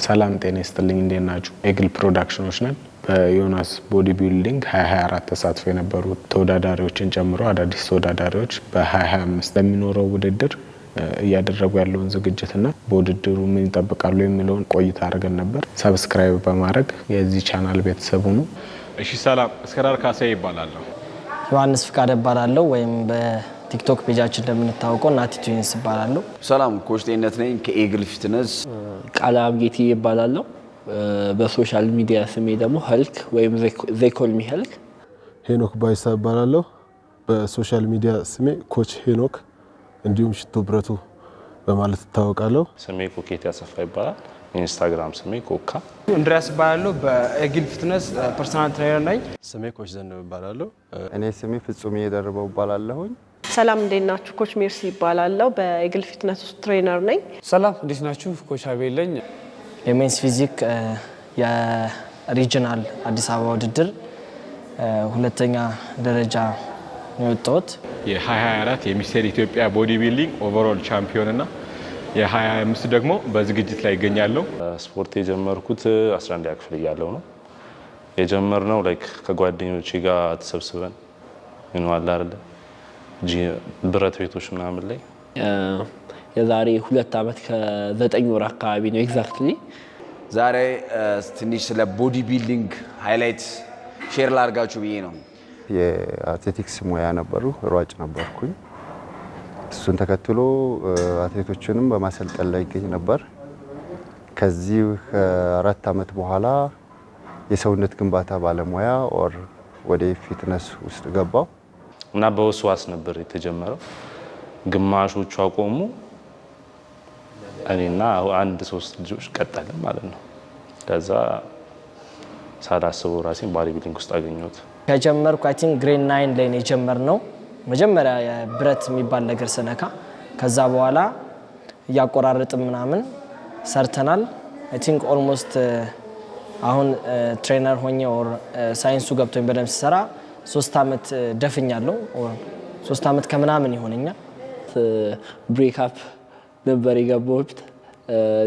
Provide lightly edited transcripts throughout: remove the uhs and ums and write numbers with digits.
ሰላም ጤና ይስጥልኝ እንዴት ናችሁ? ኤግል ፕሮዳክሽኖች ነን። በዮናስ ቦዲ ቢልዲንግ 2024 ተሳትፎ የነበሩ ተወዳዳሪዎችን ጨምሮ አዳዲስ ተወዳዳሪዎች በ2025 ለሚኖረው ውድድር እያደረጉ ያለውን ዝግጅትና በውድድሩ ምን ይጠብቃሉ የሚለውን ቆይታ አድርገን ነበር። ሰብስክራይብ በማድረግ የዚህ ቻናል ቤተሰብ ሁኑ። እሺ ሰላም፣ እስከዳር ካሳዬ ይባላል። ዮሐንስ ፍቃደ ይባላል ወይም በቲክቶክ ፔጃችን እንደምንታወቀው ናቲ ትዊንስ ይባላል። ሰላም፣ ኮች ጤንነት ነኝ ከኤግል ፊትነስ። ቃላም ጌቲ ይባላል። በሶሻል ሚዲያ ስሜ ደግሞ ሀልክ ወይም ዜኮል ሚ ሀልክ። ሄኖክ ባይሳ ይባላል። በሶሻል ሚዲያ ስሜ ኮች ሄኖክ እንዲሁም ሽቶ ብረቱ በማለት እታወቃለሁ። ስሜ ኮኬት ያሰፋ ይባላል። ኢንስታግራም ስሜ ኮካ። እንድሪያስ ይባላል። በኤግል ፊትነስ ፐርሰናል ትሬነር ነኝ። ስሜ ኮች ዘነበ ይባላል። እኔ ስሜ ፍጹም እየደረበው ይባላለሁኝ። ሰላም እንዴት ናችሁ? ኮች ሜርሲ ይባላለሁ። በኤግል ፊትነስ ትሬነር ነኝ። ሰላም እንዴት ናችሁ? ኮች አቤል ነኝ። የሜንስ ፊዚክ የሪጂናል አዲስ አበባ ውድድር ሁለተኛ ደረጃ የወጣሁት የ2024 የሚስተር ኢትዮጵያ ቦዲ ቢልዲንግ ኦቨርኦል ቻምፒዮን እና የ2025 ደግሞ በዝግጅት ላይ ይገኛለሁ። ስፖርት የጀመርኩት 11 ክፍል እያለሁ ነው የጀመርነው። ላይክ ከጓደኞቼ ጋር ተሰብስበን እንዋላ አይደል ብረት ቤቶች ምናምን ላይ የዛሬ 2 አመት ከ9 ወር አካባቢ ነው ኤግዛክትሊ። ዛሬ ትንሽ ስለ ቦዲ ቢልዲንግ ሃይላይት ሼር ላድርጋችሁ ብዬ ነው። የአትሌቲክስ ሙያ ነበሩ፣ ሯጭ ነበርኩኝ። እሱን ተከትሎ አትሌቶችንም በማሰልጠን ላይ ይገኝ ነበር። ከዚህ 4 አመት በኋላ የሰውነት ግንባታ ባለሙያ ወደ ፊትነስ ውስጥ ገባው እና በወስዋስ ነበር የተጀመረው። ግማሾቹ አቆሙ፣ እኔና 1-3 ልጆች ቀጠልን ማለት ነው። ከዛ ሳላስበው ራሴን ቦዲ ቢልዲንግ ውስጥ አገኘሁት። ከጀመርኩ አይ ቲንክ ግሬድ 9 ላይ ነው የጀመርነው። መጀመሪያ የብረት የሚባል ነገር ስነካ፣ ከዛ በኋላ እያቆራረጥን ምናምን ሰርተናል። አይ ቲንክ ኦልሞስት አሁን ትሬነር ሆኜ ሳይንሱ ገብቶኝ በደንብ ሲሰራ 3 አመት ደፍኛለሁ። 3 አመት ከምናምን ይሆነኛል። ብሬክ አፕ ነበር የገባሁት።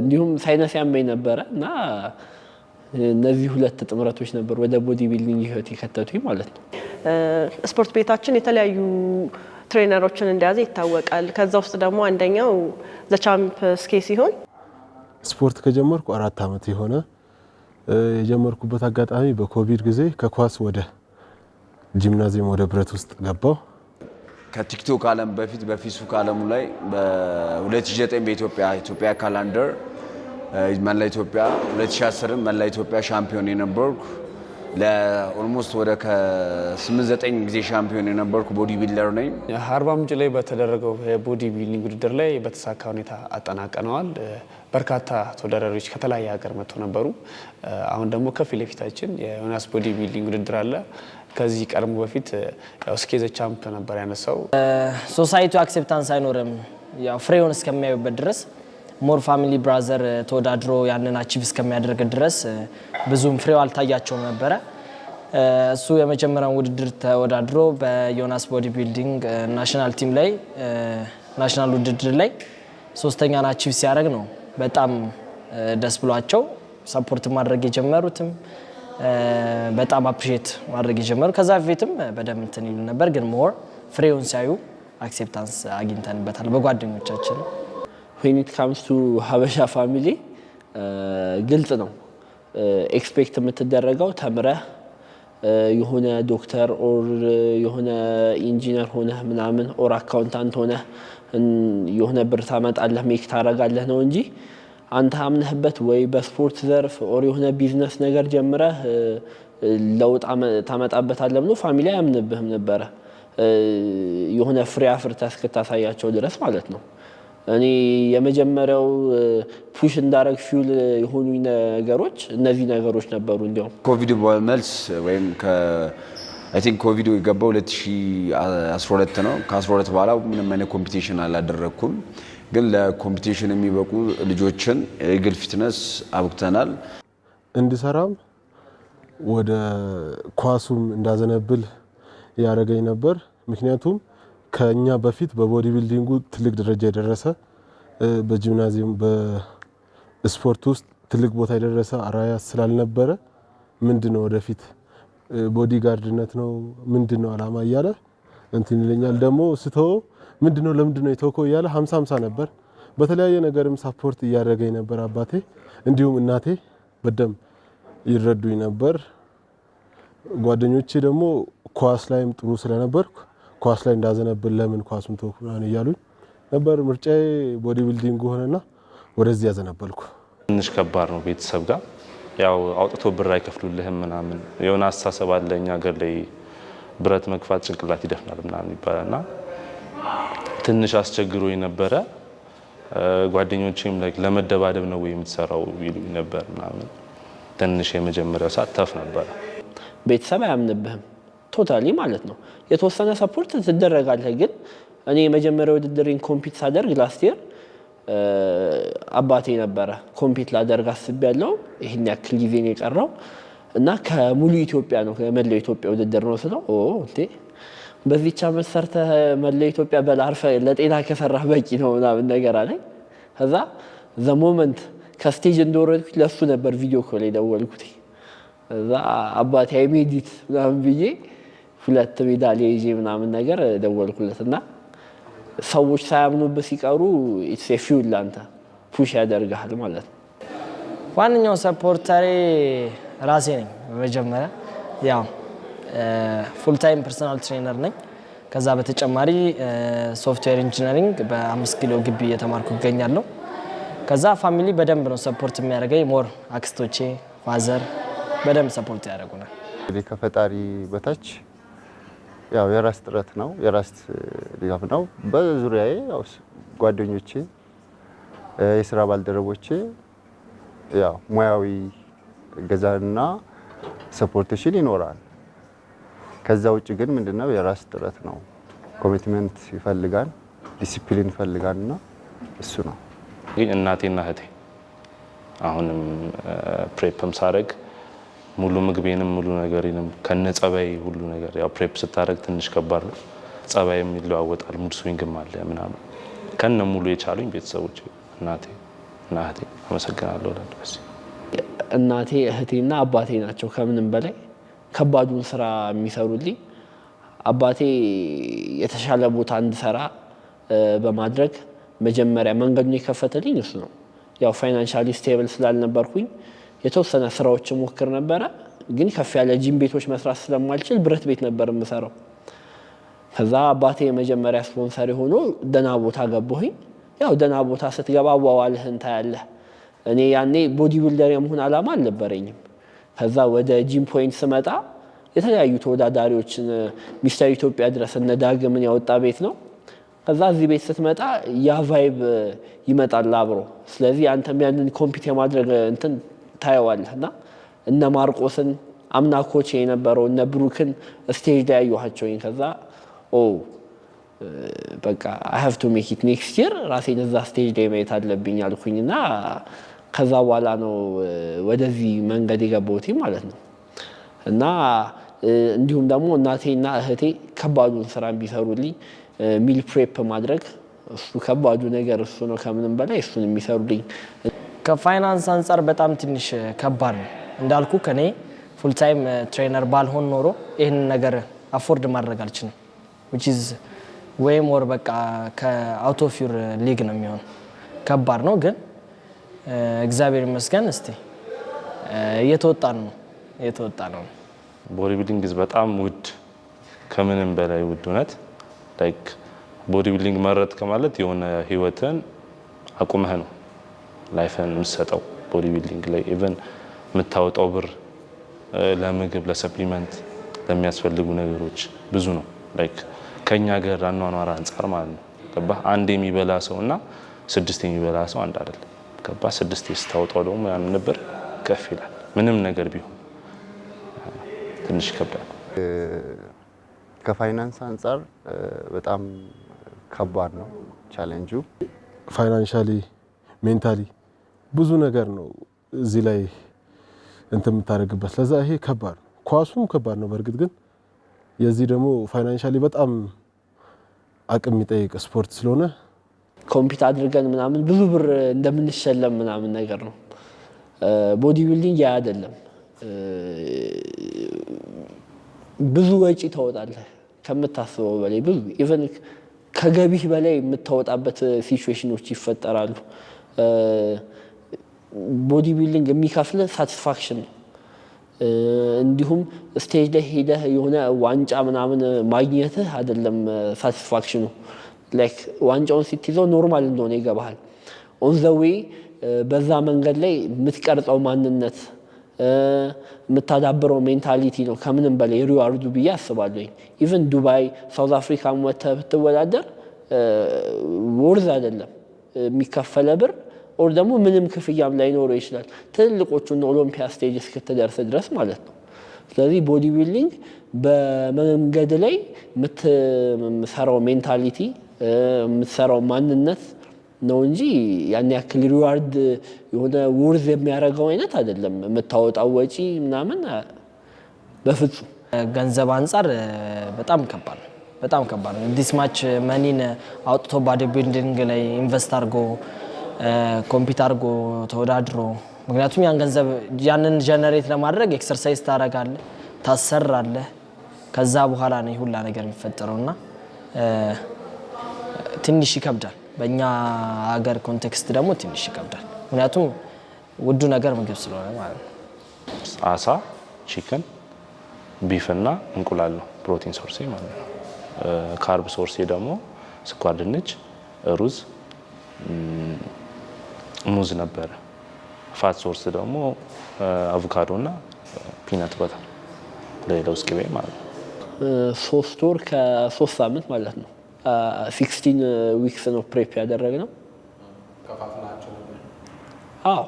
እንዲሁም ሳይነስ ያመኝ ነበረ እና እነዚህ 2 ጥምረቶች ነበር ወደ ቦዲ ቢልዲንግ ህይወት የከተቱኝ ማለት ነው። ስፖርት ቤታችን የተለያዩ ትሬነሮችን እንደያዘ ይታወቃል። ከዛ ውስጥ ደግሞ አንደኛው ዘቻምፕ ስኬ ሲሆን ስፖርት ከጀመርኩ 4 አመት የሆነ የጀመርኩበት አጋጣሚ በኮቪድ ጊዜ ከኳስ ወደ ጂምናዚየም ወደ ብረት ውስጥ ገባው። ከቲክቶክ ዓለም በፊት በፌስቡክ ዓለሙ ላይ በ2009 በኢትዮጵያ ካላንደር መላ ኢትዮጵያ 2010 መላ ኢትዮጵያ ሻምፒዮን የነበርኩ ለኦልሞስት ወደ ከ8-9 ጊዜ ሻምፒዮን የነበርኩ ቦዲ ቢልደር ነኝ። አርባ ምንጭ ላይ በተደረገው የቦዲ ቢልዲንግ ውድድር ላይ በተሳካ ሁኔታ አጠናቀነዋል። በርካታ ተወዳዳሪዎች ከተለያየ ሀገር መጥተው ነበሩ። አሁን ደግሞ ከፊት ለፊታችን የዮናስ ቦዲ ቢልዲንግ ውድድር አለ። ከዚህ ቀድሞ በፊት ያው ስኬዘ ቻምፕ ነበር ያነሳው። ሶሳይቲው አክሴፕታንስ አይኖርም ያው ፍሬውን እስከሚያዩበት ድረስ ሞር ፋሚሊ ብራዘር ተወዳድሮ ያንን አቺቭ እስከሚያደርግ ድረስ ብዙም ፍሬው አልታያቸውም ነበረ። እሱ የመጀመሪያውን ውድድር ተወዳድሮ በዮናስ ቦዲ ቢልዲንግ ናሽናል ቲም ላይ ናሽናል ውድድር ላይ 3ኛን አቺቭ ሲያደርግ ነው በጣም ደስ ብሏቸው ሰፖርት ማድረግ የጀመሩትም በጣም አፕሪሺየት ማድረግ የጀመሩ። ከዛ በፊትም በደንብ እንትን ይሉ ነበር፣ ግን ሞር ፍሬውን ሲያዩ አክሴፕታንስ አግኝተንበታል በጓደኞቻችን። when it comes to ሀበሻ ፋሚሊ ግልጽ ነው። ኤክስፔክት የምትደረገው ተምረህ የሆነ ዶክተር ኦር የሆነ ኢንጂነር ሆነህ ምናምን ኦር አካውንታንት ሆነህ የሆነ ብር ታመጣለህ ሜክ ታረጋለህ ነው እንጂ አንተ አምነህበት ወይ በስፖርት ዘርፍ ኦር የሆነ ቢዝነስ ነገር ጀምረህ ለውጥ ታመጣበታለህ ብሎ ፋሚሊ አያምንብህም ነበረ የሆነ ፍሬ አፍርተህ እስክታሳያቸው ድረስ ማለት ነው። እኔ የመጀመሪያው ፑሽ እንዳረግ ፊውል የሆኑ ነገሮች እነዚህ ነገሮች ነበሩ። እንዲያውም ኮቪድ መልስ ወይም አይ ቲንክ ኮቪድ የገባው 2012 ነው። ከ12 በኋላ ምንም አይነት ኮምፒቲሽን አላደረኩም፣ ግን ለኮምፒቲሽን የሚበቁ ልጆችን ኤግል ፊትነስ አብቅተናል። እንድሰራም ወደ ኳሱም እንዳዘነብል ያደረገኝ ነበር። ምክንያቱም ከኛ በፊት በቦዲ ቢልዲንጉ ትልቅ ደረጃ የደረሰ በጂምናዚየም በስፖርት ውስጥ ትልቅ ቦታ የደረሰ አራያ ስላልነበረ ምንድነው ወደፊት ቦዲጋርድነት ነው ምንድነው አላማ እያለ እንትን ይለኛል። ደግሞ ስተው ለምንድነው የተወከው እያለ 50-50 ነበር። በተለያየ ነገርም ሳፖርት እያደረገኝ ነበር አባቴ፣ እንዲሁም እናቴ በደም ይረዱኝ ነበር። ጓደኞቼ ደግሞ ኳስ ላይም ጥሩ ስለነበርኩ ኳስ ላይ እንዳዘነብል ለምን ኳሱን ተወኩናን እያሉኝ ነበር። ምርጫዬ ቦዲ ቢልዲንግ ሆነና ወደዚህ ያዘነበልኩ። ትንሽ ከባድ ነው ቤተሰብ ጋር ያው አውጥቶ ብር አይከፍሉልህም ምናምን የሆነ አስተሳሰብ አለ እኛ ሀገር ላይ ብረት መግፋት ጭንቅላት ይደፍናል ምናምን ይባላልና ትንሽ አስቸግሮኝ ነበረ። ጓደኞቼም ለመደባደብ ነው ወይ የምትሰራው ይሉኝ ነበር ምናምን። ትንሽ የመጀመሪያው ሰዓት ተፍ ነበር። ቤተሰብ አያምንብህም ቶታሊ ማለት ነው። የተወሰነ ሰፖርት ትደረጋለህ። ግን እኔ የመጀመሪያው ውድድሬን ኮምፒት ሳደርግ ላስት ይር አባቴ ነበረ ኮምፒት ላደርግ አስቤያለሁ። ይሄን ያክል ጊዜ ነው የቀረው እና ከሙሉ ኢትዮጵያ ነው ከመላው ኢትዮጵያ ውድድር ነው ስለው እንዴ በዚህች ዓመት ሰርተህ መላው ኢትዮጵያ በላርፈ ለጤና ከሰራህ በቂ ነው ምናምን ነገር አለኝ። ከዛ ዘ ሞመንት ከስቴጅ እንደወረድኩት ለሱ ነበር ቪዲዮ ኮል የደወልኩት። ከዛ አባቴ አይሜዲት ምናምን ብዬ 2 ሜዳሊያ ይዤ ምናምን ነገር ደወልኩለትና ሰዎች ሳያምኑበት ሲቀሩ ኢትስ ኤ ፊውል ላንተ ፑሽ ያደርጋል ማለት ነው። ዋነኛው ሰፖርተሬ ራሴ ነኝ። በመጀመሪያ ያው ፉል ታይም ፐርሰናል ትሬነር ነኝ። ከዛ በተጨማሪ ሶፍትዌር ኢንጂነሪንግ በ5 ኪሎ ግቢ እየተማርኩ እገኛለሁ። ከዛ ፋሚሊ በደንብ ነው ሰፖርት የሚያደርገኝ። ሞር አክስቶቼ ፋዘር በደንብ ሰፖርት ያደርጉናል። እንግዲህ ከፈጣሪ በታች ያው የራስ ጥረት ነው የራስ ድጋፍ ነው። በዙሪያዬ ያው ጓደኞቼ የስራ ባልደረቦቼ ያው ሙያዊ እገዛና ሰፖርቴሽን ይኖራል። ከዛ ውጭ ግን ምንድነው የራስ ጥረት ነው። ኮሚትመንት ይፈልጋል፣ ዲሲፕሊን ይፈልጋልና እሱ ነው። እናቴና እህቴ አሁንም ፕሬፕም ሳረግ ሙሉ ምግቤንም ሙሉ ነገሬንም ከነጸባይ ሁሉ ነገር ያው ፕሬፕ ስታረግ ትንሽ ከባድ ነው። ጸባይም ይለዋወጣል፣ ሙድ ስዊንግም አለ ምናምን ከነ ሙሉ የቻሉኝ ቤተሰቦቼ እናቴ እና እህቴ አመሰግናለሁ። ለደስ እናቴ እህቴና አባቴ ናቸው ከምንም በላይ ከባዱን ስራ የሚሰሩልኝ። አባቴ የተሻለ ቦታ እንድሰራ በማድረግ መጀመሪያ መንገዱን የከፈተልኝ እሱ ነው። ያው ፋይናንሻሊ ስቴብል ስላልነበርኩኝ የተወሰነ ስራዎችን ሞክር ነበረ። ግን ከፍ ያለ ጂም ቤቶች መስራት ስለማልችል ብረት ቤት ነበር የምሰራው። ከዛ አባቴ የመጀመሪያ ስፖንሰር ሆኖ ደና ቦታ ገባሁኝ። ያው ደና ቦታ ስትገባ አዋዋልህን ታያለህ። እኔ ያኔ ቦዲ ቢልደር የመሆን አላማ አልነበረኝም። ከዛ ወደ ጂም ፖይንት ስመጣ የተለያዩ ተወዳዳሪዎችን ሚስተር ኢትዮጵያ ድረስ እነ ዳግምን ያወጣ ቤት ነው። ከዛ እዚህ ቤት ስትመጣ ያ ቫይብ ይመጣል አብሮ። ስለዚህ አንተም ያንን ኮምፒት የማድረግ እንትን ታየዋለህና እነ ማርቆስን አምና ኮች የነበረው እነ ብሩክን ስቴጅ ላይ ያዩዋቸውኝ። ከዛ በቃ አይ ሃቭ ቱ ሜክ ኢት ኔክስት ይር ራሴን እዛ ስቴጅ ላይ ማየት አለብኝ አልኩኝና ከዛ በኋላ ነው ወደዚህ መንገድ የገባሁት ማለት ነው። እና እንዲሁም ደግሞ እናቴና እህቴ ከባዱን ስራ ቢሰሩልኝ ሚል ፕሬፕ ማድረግ እሱ ከባዱ ነገር እሱ ነው። ከምንም በላይ እሱን የሚሰሩልኝ። ከፋይናንስ አንፃር በጣም ትንሽ ከባድ ነው እንዳልኩ። ከኔ ፉል ታይም ትሬነር ባልሆን ኖሮ ይህን ነገር አፎርድ ማድረግ አልችልም። which is way more በቃ ከአውት ኦፍ ዩር ሊግ ነው የሚሆነው። ከባድ ነው ግን እግዚአብሔር ይመስገን እስቲ እየተወጣን ነው። ቦዲ ቢልዲንግ በጣም ውድ ከምንም በላይ ውድ እውነት ላይክ ቦዲ ቢልዲንግ መረጥ ከማለት የሆነ ህይወትን አቁመህ ነው ላይፍን የምትሰጠው። ቦዲ ቢልዲንግ ላይ ኢቨን የምታወጣው ብር ለምግብ፣ ለሰፕሊመንት፣ ለሚያስፈልጉ ነገሮች ብዙ ነው። ላይክ ከኛ ሀገር አኗኗር አንፃር ማለት ነው። ገባህ? አንድ የሚበላ ሰው እና 6 የሚበላ ሰው አንድ አይደለም። ገባህ? 6 ስታወጣው ደግሞ ያን ነበር ከፍ ይላል። ምንም ነገር ቢሆን ትንሽ ይከብዳል። ከፋይናንስ አንፃር በጣም ከባድ ነው ቻሌንጁ። ፋይናንሻሊ ሜንታሊ ብዙ ነገር ነው እዚህ ላይ እንትን የምታደርግበት። ለዛ ይሄ ከባድ ነው። ኳሱም ከባድ ነው በእርግጥ ግን የዚህ ደግሞ ፋይናንሻሊ በጣም አቅም የሚጠይቅ ስፖርት ስለሆነ ኮምፒት አድርገን ምናምን ብዙ ብር እንደምንሸለም ምናምን ነገር ነው። ቦዲ ቢልዲንግ ያ አይደለም። ብዙ ወጪ ታወጣለህ ከምታስበው በላይ ብዙ ኢቨን ከገቢህ በላይ የምታወጣበት ሲቹዌሽኖች ይፈጠራሉ። ቦዲ ቢልዲንግ የሚከፍልህ ሳቲስፋክሽን ነው። እንዲሁም ስቴጅ ላይ ሄደህ የሆነ ዋንጫ ምናምን ማግኘትህ አይደለም ሳቲስፋክሽኑ። ላይክ ዋንጫውን ስትይዘው ኖርማል እንደሆነ ይገባሃል። ኦን ዘ ዌይ በዛ መንገድ ላይ የምትቀርጸው ማንነት የምታዳብረው ሜንታሊቲ ነው ከምንም በላይ ሪዋርዱ ብዬ አስባለሁ። ኢቨን ዱባይ፣ ሳውዝ አፍሪካ ወጥተህ ብትወዳደር ወርዝ አይደለም የሚከፈለ ብር ኦር ደግሞ ምንም ክፍያም ላይኖረው ይችላል ትልልቆቹን ኦሎምፒያ ስቴጅ እስክትደርስ ድረስ ማለት ነው። ስለዚህ ቦዲ ቢልዲንግ በመንገድ ላይ የምትሰራው ሜንታሊቲ የምትሰራው ማንነት ነው እንጂ ያን ያክል ሪዋርድ የሆነ ውርዝ የሚያደርገው አይነት አይደለም። የምታወጣው ወጪ ምናምን በፍጹም ገንዘብ አንጻር በጣም ከባድ ነው። በጣም ከባድ ነው። ዲስ ማች መኒን አውጥቶ ቦዲ ቢልዲንግ ላይ ኢንቨስት አድርጎ ኮምፒት አድርጎ ተወዳድሮ፣ ምክንያቱም ያን ገንዘብ ያንን ጀነሬት ለማድረግ ኤክሰርሳይዝ ታደርጋለህ፣ ታሰራለህ። ከዛ በኋላ ነው ሁላ ነገር የሚፈጠረውና ትንሽ ይከብዳል። በእኛ ሀገር ኮንቴክስት ደግሞ ትንሽ ይከብዳል። ምክንያቱም ውዱ ነገር ምግብ ስለሆነ ማለት ነው። አሳ፣ ቺክን፣ ቢፍ እና እንቁላል ነው ፕሮቲን ሶርሴ ማለት ነው። ካርብ ሶርሴ ደግሞ ስኳር ድንች፣ ሩዝ፣ ሙዝ ነበረ። ፋት ሶርስ ደግሞ አቮካዶ እና ፒናት በተር ለለውዝ ቅቤ ማለት ነው። 3 ወር ከ3 ሳምንት ማለት ነው። 16 ዊክስ ነው ፕሬፕ ያደረግነው። አዎ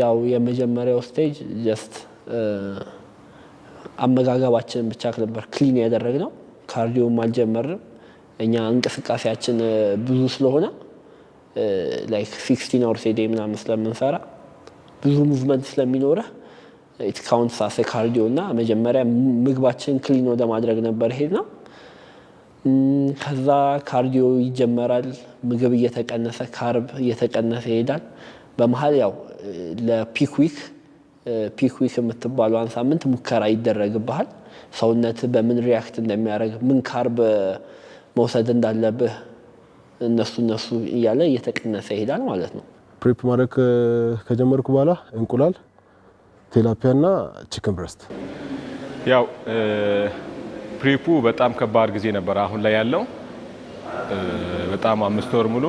ያው የመጀመሪያው ስቴጅ ጀስት አመጋገባችንን ብቻ ነበር ክሊን ያደረግነው። ካርዲዮም አልጀመርንም። እኛ እንቅስቃሴያችን ብዙ ስለሆነ ላይክ 16 አወርስ ኤ ዴይ ምናምን ስለምንሰራ ብዙ ሙቭመንት ስለሚኖረህ ኢት ካውንትስ አስ ካርዲዮ እና መጀመሪያ ምግባችን ክሊን ወደ ማድረግ ነበር ሄድነው። ከዛ ካርዲዮ ይጀመራል። ምግብ እየተቀነሰ ካርብ እየተቀነሰ ይሄዳል። በመሀል ያው ለፒክ ዊክ የምትባለዋን ሳምንት ሙከራ ይደረግብሃል። ሰውነት በምን ሪያክት እንደሚያደርግ ምን ካርብ መውሰድ እንዳለብህ እነሱ እያለ እየተቀነሰ ይሄዳል ማለት ነው። ፕሬፕ ማድረግ ከጀመርኩ በኋላ እንቁላል፣ ቴላፒያ እና ቺክን ብረስት። ያው ፕሪፑ በጣም ከባድ ጊዜ ነበር። አሁን ላይ ያለው በጣም 5 ወር ሙሉ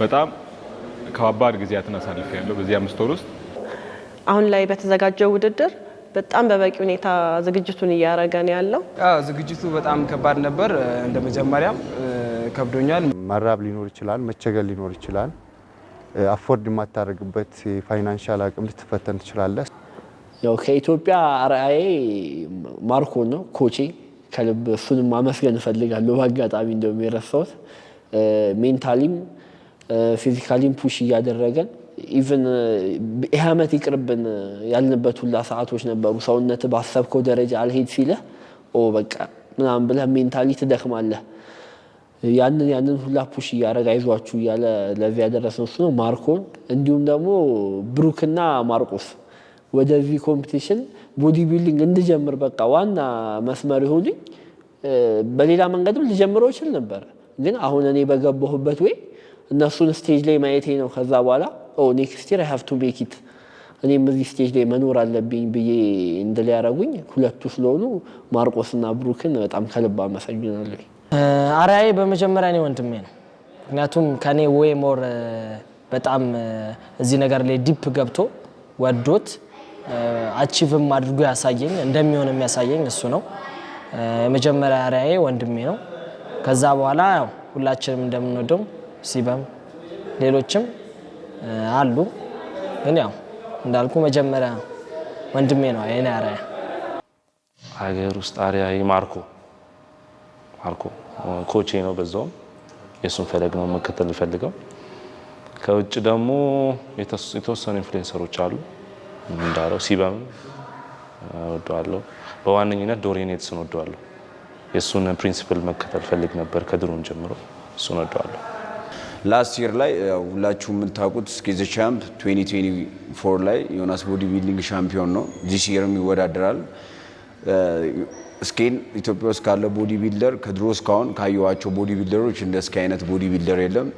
በጣም ከባድ ጊዜያትን አሳልፌያለሁ በዚህ 5 ወር ውስጥ። አሁን ላይ በተዘጋጀው ውድድር በጣም በበቂ ሁኔታ ዝግጅቱን እያደረገ ነው ያለው። ዝግጅቱ በጣም ከባድ ነበር። እንደ መጀመሪያም ከብዶኛል። መራብ ሊኖር ይችላል፣ መቸገር ሊኖር ይችላል። አፎርድ የማታደርግበት ፋይናንሻል አቅም ልትፈተን ትችላለህ። ያው ከኢትዮጵያ አርአዬ ማርኮ ነው ኮቼ። ከልብ እሱንም ማመስገን እፈልጋለሁ። በአጋጣሚ እንደውም የረሳሁት ሜንታሊም ፊዚካሊም ፑሽ እያደረገን ኢቭን ይህ ዓመት ይቅርብን ያልንበት ሁላ ሰዓቶች ነበሩ። ሰውነት ባሰብከው ደረጃ አልሄድ ሲልህ በቃ ምናምን ብለህ ሜንታሊ ትደክማለህ። ያንን ሁላ ፑሽ እያደረገ አይዟችሁ እያለ ለዚህ ያደረሰው እሱ ነው ማርኮን። እንዲሁም ደግሞ ብሩክና ማርቆስ ወደዚህ ኮምፒቲሽን ቦዲ ቢልዲንግ እንድጀምር በቃ ዋና መስመር ይሁንኝ። በሌላ መንገድም ልጀምረው ይችል ነበር፣ ግን አሁን እኔ በገባሁበት ወይ እነሱን ስቴጅ ላይ ማየቴ ነው። ከዛ በኋላ ኔክስት ይር አይ ሃቭ ቱ ሜክ ኢት እኔም እዚህ ስቴጅ ላይ መኖር አለብኝ ብዬ እንደሊያረጉኝ ሁለቱ ስለሆኑ ማርቆስና ብሩክን በጣም ከልብ አመሰግናለሁ። አርአዬ በመጀመሪያ እኔ ወንድሜ ነው። ምክንያቱም ከኔ ወይ ሞር በጣም እዚህ ነገር ላይ ዲፕ ገብቶ ወዶት አቺቭም አድርጎ ያሳየኝ እንደሚሆን የሚያሳየኝ እሱ ነው። የመጀመሪያ አርአዬ ወንድሜ ነው። ከዛ በኋላ ያው ሁላችንም እንደምንወደው ሲበም ሌሎችም አሉ፣ ግን ያው እንዳልኩ መጀመሪያ ወንድሜ ነው የኔ አርአያ። ሀገር ውስጥ አርአዬ ማርኮ ኮቼ ነው። በዛውም የሱን ፈለግ ነው መከተል ፈልገው። ከውጭ ደግሞ የተወሰኑ ኢንፍሉዌንሰሮች አሉ እንዳለው ሲበም ወደዋለሁ። በዋነኝነት ዶሪን ኤድስን ወደዋለሁ። የሱን ፕሪንሲፕል መከተል ፈልግ ነበር ከድሮም ጀምሮ እሱን ወደዋለሁ። ላስት ይር ላይ ሁላችሁም የምታውቁት ስኬዝ ቻምፕ 2024 ላይ ዮናስ ቦዲ ቢልዲንግ ሻምፒዮን ነው። ዚስ ይርም ይወዳደራል። ስኬን ኢትዮጵያ ውስጥ ካለ ቦዲ ቢልደር ከድሮ እስካሁን ካየዋቸው ቦዲ ቢልደሮች እንደ ስኬ አይነት ቦዲ ቢልደር የለም።